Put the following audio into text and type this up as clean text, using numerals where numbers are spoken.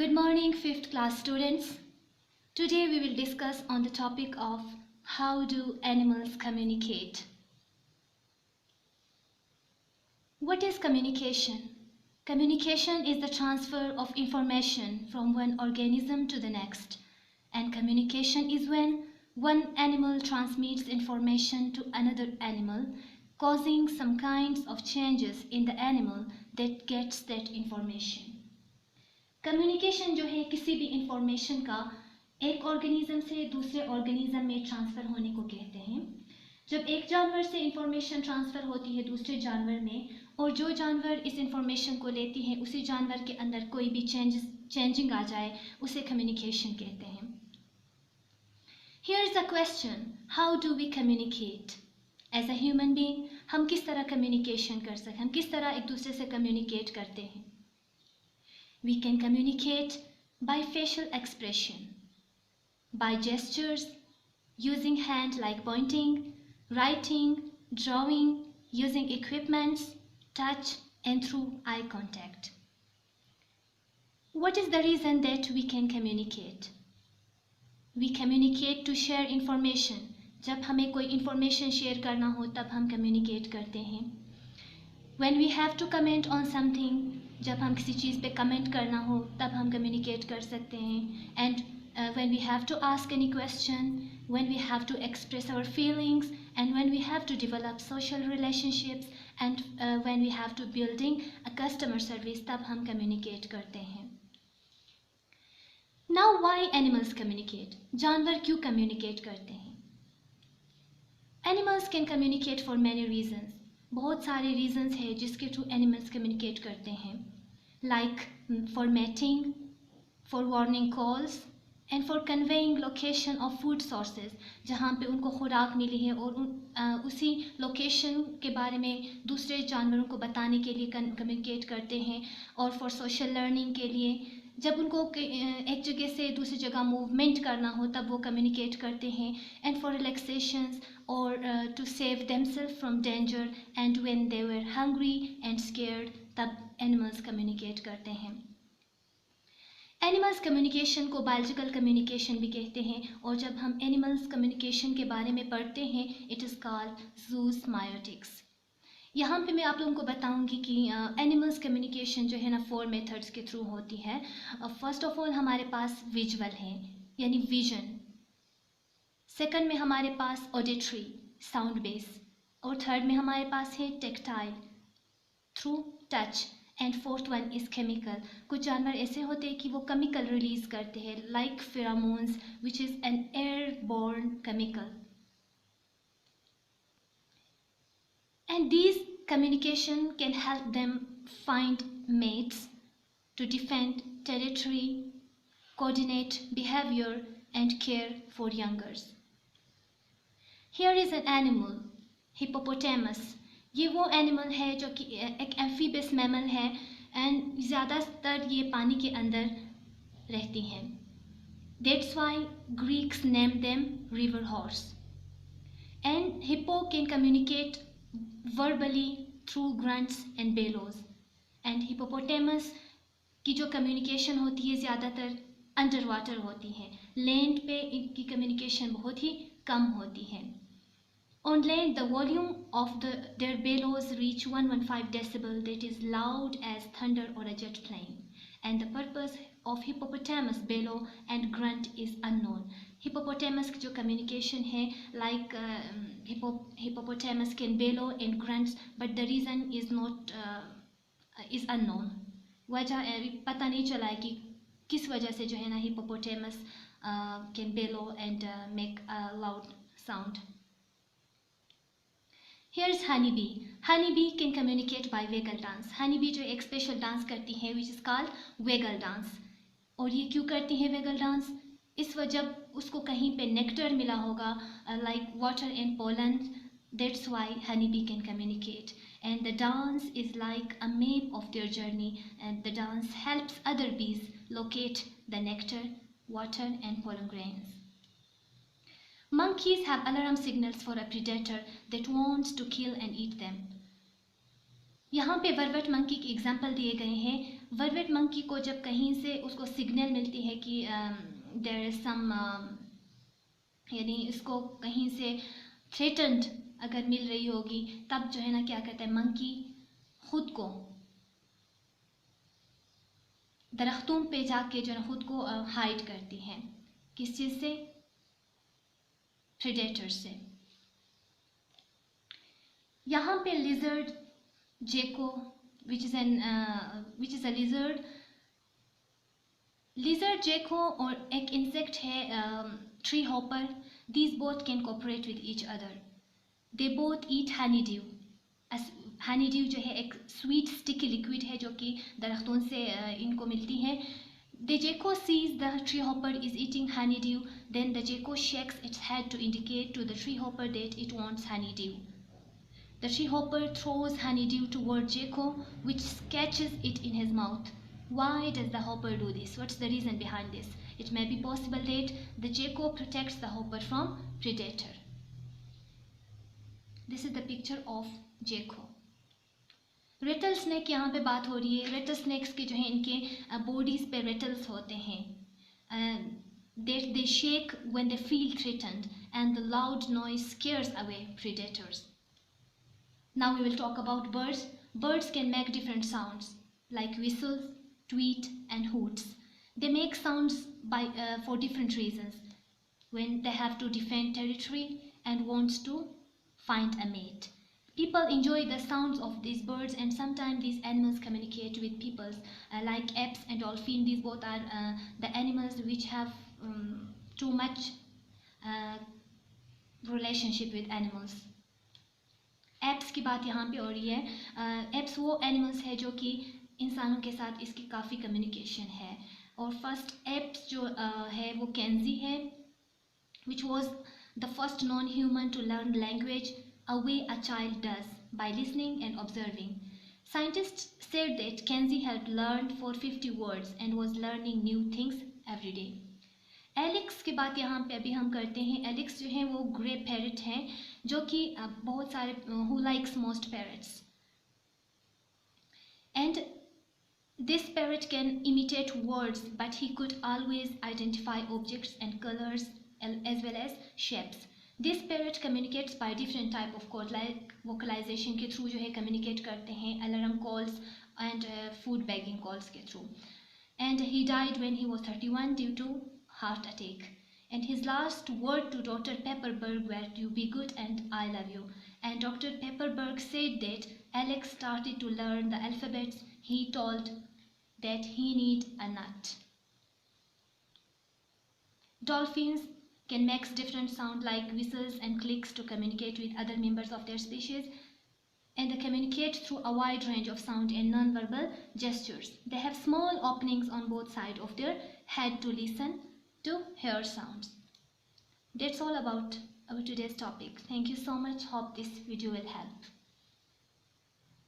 Good morning, 5th class students. Today we will discuss on the topic of how do animals communicate. What is communication? Communication is the transfer of information from one organism to the next. And communication is when one animal transmits information to another animal, causing some kinds of changes in the animal that gets that information. Communication जो है किसी भी information का एक organism से दूसरे organism में transfer होने को कहते हैं। जब एक जानवर से इंफॉर्मेशन ट्रांसफ़र होती है दूसरे जानवर में और जो जानवर इस इंफॉर्मेशन को लेती है उसी जानवर के अंदर कोई भी चेंजिंग आ जाए उसे कम्युनिकेशन कहते हैं। Here is a question, how do we communicate? As a human being हम किस तरह कम्युनिकेशन कर सकते हैं, हम किस तरह एक दूसरे से कम्युनिकेट करते हैं? We can communicate by facial expression, by gestures, using hand like pointing, writing, drawing, using equipments, touch, and through eye contact. What is the reason that we can communicate? We communicate to share information. जब हमें कोई information share करना हो तब हम communicate करते हैं. When we have to comment on something, जब हम किसी चीज़ पे कमेंट करना हो तब हम कम्युनिकेट कर सकते हैं. And when we have to ask any question, when we have to express our feelings, and when we have to develop social relationships, and when we have to building a customer service, तब हम communicate करते हैं. Now why animals communicate? जानवर क्यों communicate करते हैं? Animals can communicate for many reasons. बहुत सारे रीजंस हैं जिसके थ्रू एनिमल्स कम्युनिकेट करते हैं, like for mating, for warning calls, and for conveying location of food sources, जहाँ पे उनको खुराक मिली है और उसी लोकेशन के बारे में दूसरे जानवरों को बताने के लिए कम्युनिकेट करते हैं, और फॉर सोशल लर्निंग के लिए जब उनको एक जगह से दूसरी जगह मूवमेंट करना हो तब वो कम्युनिकेट करते हैं, and for relaxations or to save themselves from danger, and when they were hungry and scared तब animals communicate करते हैं. Animals communication को biological communication भी कहते हैं, और जब हम animals communication के बारे में पढ़ते हैं it is called zoosemiotics. यहाँ पे मैं आप लोगों को बताऊंगी कि एनिमल्स कम्युनिकेशन जो है ना 4 मेथड्स के थ्रू होती है. फर्स्ट ऑफ ऑल हमारे पास विजुअल है यानी विजन, सेकंड में हमारे पास ऑडिटरी साउंड बेस, और थर्ड में हमारे पास है tactile through touch, and fourth one is chemical. कुछ जानवर ऐसे होते हैं कि वो केमिकल रिलीज करते हैं like pheromones which is an airborne chemical. And these communication can help them find mates, to defend territory, coordinate behavior, and care for youngers. Here is an animal, hippopotamus. ये वो animal है जो कि एक amphibious mammal है, and ज़्यादातर ये पानी के अंदर रहती हैं. That's why Greeks named them river horse. And hippo can communicate verbally through grunts and bellows, and hippopotamus की जो कम्युनिकेशन होती है ज़्यादातर अंडर वाटर होती है. लैंड पे इनकी कम्युनिकेशन बहुत ही कम होती है. On land, the volume of their bellows reach 115 decibel, that is loud as thunder or a jet plane. And the purpose of hippopotamus bellow and grunt is unknown. Hippopotamus की जो communication है, like hippopotamus can bellow and grunts, but the reason is not is unknown. वजह पता नहीं चला है कि किस वजह से जो है ना hippopotamus can bellow and make a loud sound. Here is honeybee. Honeybee can communicate by waggle dance. Honeybee जो एक स्पेशल डांस करती है which is called waggle dance. और ये क्यों करती है waggle dance? इस वजह जब उसको कहीं पे नेक्टर मिला होगा like water and pollen, that's why honeybee can communicate. And the dance is like a map of their journey, and the dance helps other bees locate the nectar, water, and pollen grains. Monkeys have alarm signals for a predator that wants to kill and eat them. यहाँ पे वर्वेट monkey के example दिए गए हैं. वर्वेट monkey को जब कहीं से उसको सिग्नल मिलती है कि देयर इज सम, यानी इसको कहीं से थ्रेटन्ड अगर मिल रही होगी, तब जो है ना क्या करता है मंकी, खुद को दरख्तों पे जाके जो है खुद को हाइड करती हैं। किस चीज़ से? प्रेडेटर से। यहाँ पे लिजर्ड जेको विच इज़ अ लिजर्ड जेको और एक इंसेक्ट है tree hopper. These both can cooperate with each other. They both eat Honey due. Honey due जो है एक स्वीट स्टिकी लिक्विड है जो कि दरख्तों से इनको मिलती है। The gecko sees the tree hopper is eating honeydew. Then the gecko shakes its head to indicate to the tree hopper that it wants honeydew. The tree hopper throws honeydew toward Gecko, which catches it in his mouth. Why does the hopper do this? What's the reason behind this? It may be possible that the gecko protects the hopper from predator. This is the picture of gecko. Ratle snake यहाँ पे बात हो रही है। Ratle snacks के जो है इनके बॉडीज पे रेटल्स होते हैं। They shake when they feel threatened and the loud noise scares away predators. Now we will talk about birds. Birds can make different sounds like whistles, tweet and hoots. They make sounds for different reasons. When they have to defend territory and wants to find a mate. People enjoy the sounds of these birds, and sometimes these animals communicate with people, like apes and dolphin. These both are the animals which have too much relationship with animals. Apps की बात यहाँ पे हो रही है। Apps वो animals है जो कि इंसानों के साथ इसकी काफ़ी कम्युनिकेशन है। और फर्स्ट एप्स जो है वो केंजी है, which was the first non-human to learn language a way a child does, by listening and observing. Scientists said that Kenzie had learned for 50 words and was learning new things every day. Alex की बात यहाँ पे अभी हम करते हैं। Alex जो है वो ग्रे पैरट हैं जो कि बहुत सारे who likes most parrots. And this parrot can imitate words, but he could always identify objects and colors as well as shapes. This parrot communicates by different type of code, like vocalization के through जो है communicate करते हैं, alarm calls and food begging calls के through. And he died when he was 31 due to heart attack. And his last word to Dr. Pepperberg were, "You be good and I love you." And Dr. Pepperberg said that Alex started to learn the alphabets. He told that he need a nut. Dolphins can make different sounds like whistles and clicks to communicate with other members of their species, and they communicate through a wide range of sound and non-verbal gestures. They have small openings on both sides of their head to listen to hear sounds. That's all about our today's topic. Thank you so much. Hope this video will help.